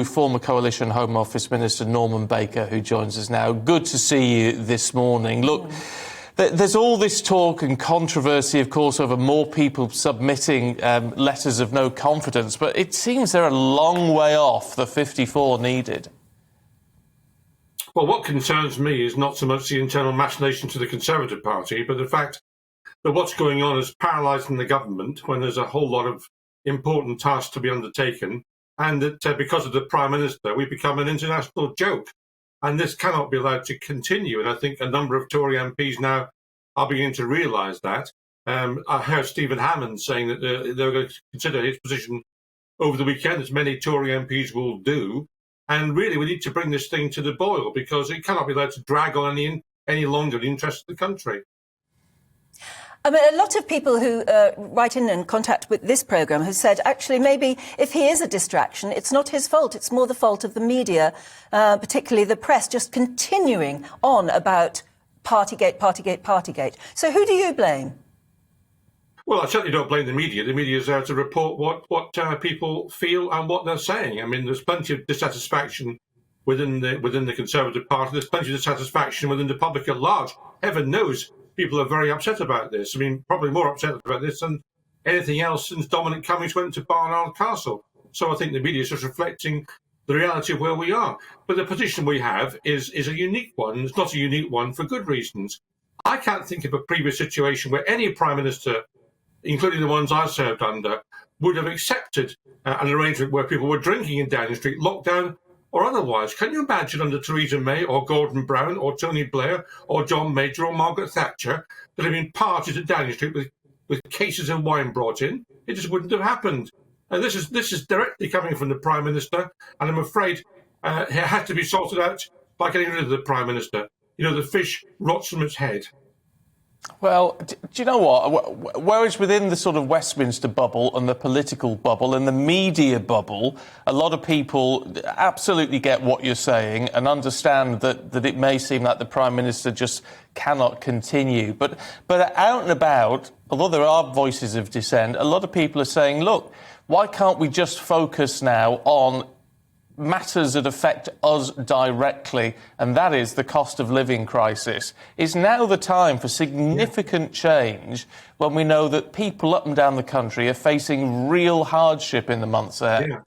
Former Coalition Home Office Minister Norman Baker, who joins us now. Good to see you this morning. Look, there's all this talk and controversy, of course, over more people submitting letters of no confidence, but it seems they're a long way off the 54 needed. Well, what concerns me is not so much the internal machinations of the Conservative Party, but the fact that what's going on is paralysing the government when there's a whole lot of important tasks to be undertaken, and that because of the Prime Minister, we become an international joke. And this cannot be allowed to continue. And I think a number of Tory MPs now are beginning to realise that. I heard Stephen Hammond saying that they're going to consider his position over the weekend, as many Tory MPs will do. And really, we need to bring this thing to the boil, because it cannot be allowed to drag on any longer the interests of the country. I mean, a lot of people who write in and contact with this programme have said, actually, maybe if he is a distraction, it's not his fault. It's more the fault of the media, particularly the press, just continuing on about Partygate, Partygate, Partygate. So who do you blame? Well, I certainly don't blame the media. The media is there to report what people feel and what they're saying. I mean, there's plenty of dissatisfaction within the Conservative Party. There's plenty of dissatisfaction within the public at large. Heaven knows people are very upset about this. I mean, probably more upset about this than anything else since Dominic Cummings went to Barnard Castle. So I think the media is just reflecting the reality of where we are. But the position we have is a unique one. It's not a unique one for good reasons. I can't think of a previous situation where any Prime Minister, including the ones I served under, would have accepted an arrangement where people were drinking in Downing Street, lockdown or otherwise. Can you imagine under Theresa May or Gordon Brown or Tony Blair or John Major or Margaret Thatcher that have been parties at Downing Street with cases of wine brought in? It just wouldn't have happened. And this is directly coming from the Prime Minister, and I'm afraid it had to be sorted out by getting rid of the Prime Minister. You know, the fish rots from its head. Well, do you know what? Whereas within the sort of Westminster bubble and the political bubble and the media bubble, a lot of people absolutely get what you're saying and understand that it may seem like the Prime Minister just cannot continue. But out and about, although there are voices of dissent, a lot of people are saying, look, why can't we just focus now on matters that affect us directly, and that is the cost of living crisis? Is now the time for significant change when we know that people up and down the country are facing real hardship in the months ahead? Yeah.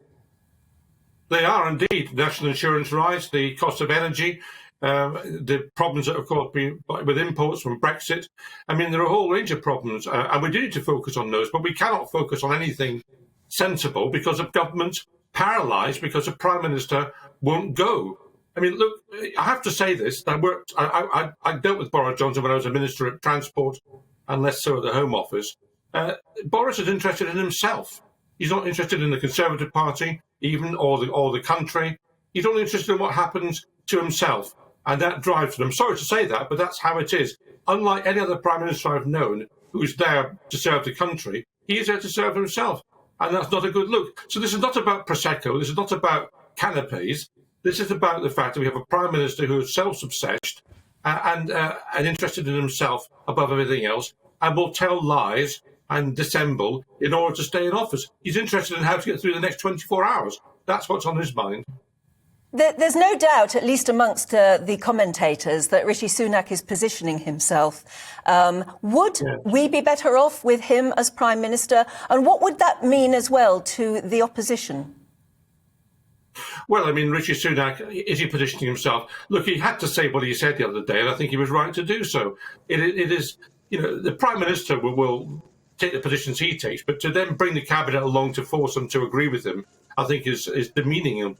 They are indeed. National insurance rise, the cost of energy, the problems that have caused with imports from Brexit. I mean, there are a whole range of problems, and we do need to focus on those, but we cannot focus on anything sensible because of government paralysed, because the Prime Minister won't go. I mean, look, I have to say this. I dealt with Boris Johnson when I was a Minister at Transport and less so at the Home Office. Boris is interested in himself. He's not interested in the Conservative Party, even, or the country. He's only interested in what happens to himself, and that drives him. I'm sorry to say that, but that's how it is. Unlike any other Prime Minister I've known who's there to serve the country, he is there to serve himself. And that's not a good look. So this is not about Prosecco. This is not about canapes. This is about the fact that we have a Prime Minister who is self-obsessed and interested in himself above everything else, and will tell lies and dissemble in order to stay in office. He's interested in how to get through the next 24 hours. That's what's on his mind. There's no doubt, at least amongst the commentators, that Rishi Sunak is positioning himself. Would we be better off with him as Prime Minister? And what would that mean as well to the opposition? Well, I mean, Rishi Sunak, is he positioning himself? Look, he had to say what he said the other day, and I think he was right to do so. It is, you know, the Prime Minister will take the positions he takes, but to then bring the Cabinet along to force them to agree with him, I think is demeaning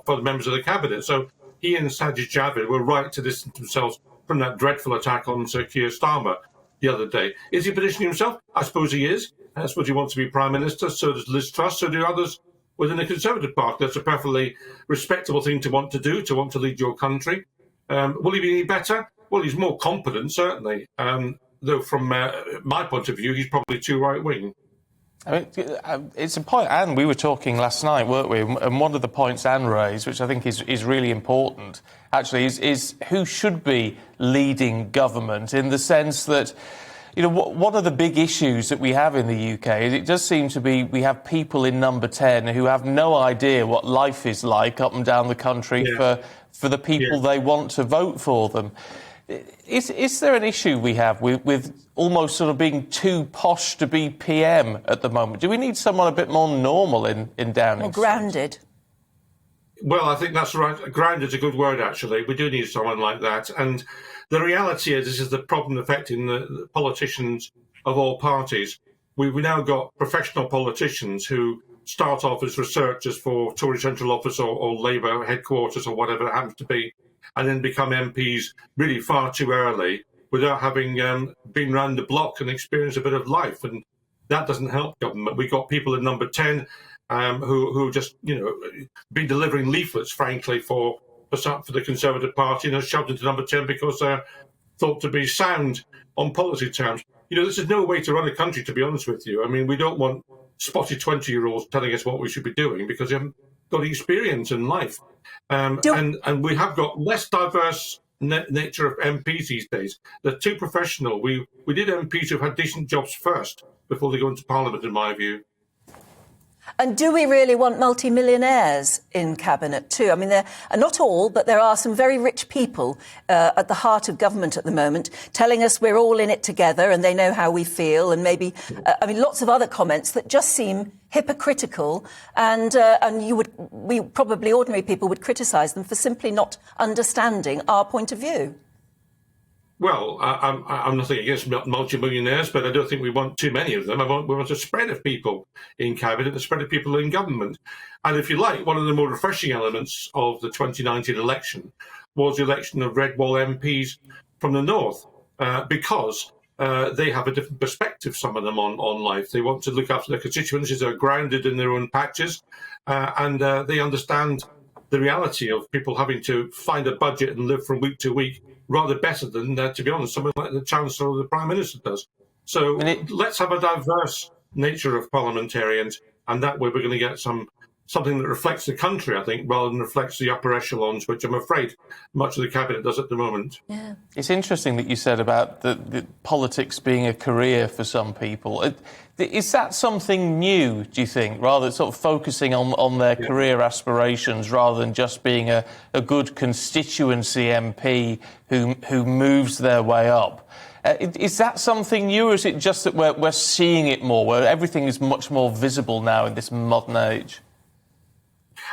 for the members of the Cabinet. So he and Sajid Javid were right to distance themselves from that dreadful attack on Sir Keir Starmer the other day. Is he positioning himself? I suppose he is. I suppose he wants to be Prime Minister. So does Liz Truss. So do others within the Conservative Party. That's a perfectly respectable thing to want to do, to want to lead your country. Will he be any better? Well, he's more competent, certainly. Though from my point of view, he's probably too right-wing. I mean, it's a point, Anne, we were talking last night, weren't we? And one of the points Anne raised, which I think is really important, actually, is who should be leading government, in the sense that, You know, one of the big issues that we have in the UK is it does seem to be we have people in number 10 who have no idea what life is like up and down the country for the people they want to vote for them. Is there an issue we have with almost sort of being too posh to be PM at the moment? Do we need someone a bit more normal in Downing Or grounded? Well, I think that's right. Grounded is a good word, actually. We do need someone like that. And the reality is this is the problem affecting the politicians of all parties. We've now got professional politicians who start off as researchers for Tory Central Office or Labour headquarters or whatever it happens to be, and then become MPs really far too early without having been round the block and experienced a bit of life. And that doesn't help government. We've got people in number 10 who just, been delivering leaflets, frankly, for the Conservative Party, and are shoved into number 10 because they're thought to be sound on policy terms. This is no way to run a country, to be honest with you. I mean, we don't want spotty 20-year-olds telling us what we should be doing because they haven't got experience in life. And we have got less diverse nature of MPs these days. They're too professional. We did MPs who've had decent jobs first before they go into Parliament, in my view. And do we really want multimillionaires in Cabinet too? I mean, there are not all, but there are some very rich people at the heart of government at the moment telling us we're all in it together and they know how we feel, and maybe, lots of other comments that just seem hypocritical, and we probably ordinary people would criticise them for simply not understanding our point of view. Well, I'm nothing against multimillionaires, but I don't think we want too many of them. We want a spread of people in cabinet, a spread of people in government. And if you like, one of the more refreshing elements of the 2019 election was the election of Red Wall MPs from the north, because they have a different perspective, some of them, on life. They want to look after their constituencies, they're grounded in their own patches, and they understand the reality of people having to find a budget and live from week to week rather better than, to be honest, someone like the Chancellor or the Prime Minister does. So let's have a diverse nature of parliamentarians, and that way we're going to get something that reflects the country, I think, rather than reflects the upper echelons, which I'm afraid much of the Cabinet does at the moment. Yeah. It's interesting that you said about the politics being a career for some people. Is that something new, do you think, rather sort of focusing on their career aspirations rather than just being a good constituency MP who moves their way up? Is that something new, or is it just that we're seeing it more, where everything is much more visible now in this modern age?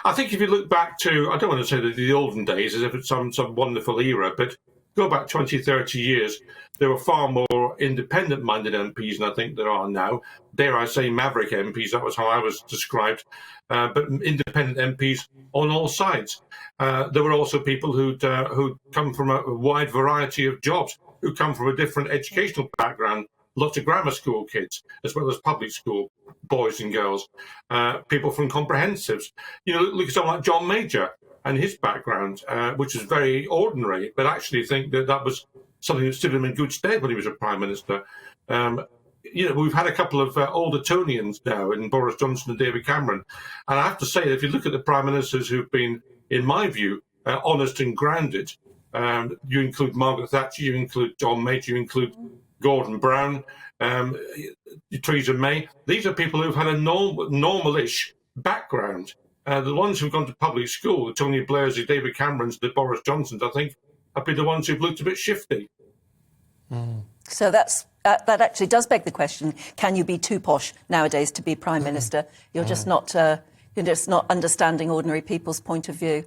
I think if you look back to, I don't want to say the olden days as if it's some wonderful era, but go back 20, 30 years, there were far more independent-minded MPs than I think there are now. Dare I say maverick MPs, that was how I was described, but independent MPs on all sides. There were also people who'd come from a wide variety of jobs, who come from a different educational background, lots of grammar school kids, as well as public school boys and girls, people from comprehensives. Look at someone like John Major and his background, which was very ordinary, but actually think that was something that stood him in good stead when he was a Prime Minister. We've had a couple of older Tonians now in Boris Johnson and David Cameron. And I have to say that if you look at the Prime Ministers who've been, in my view, honest and grounded, you include Margaret Thatcher, you include John Major, you include Gordon Brown, Theresa May. These are people who've had a normal-ish background. The ones who've gone to public school, the Tony Blairs, the David Camerons, the Boris Johnsons, I think, have been the ones who've looked a bit shifty. So that actually does beg the question: can you be too posh nowadays to be Prime Minister? You're just not understanding ordinary people's point of view.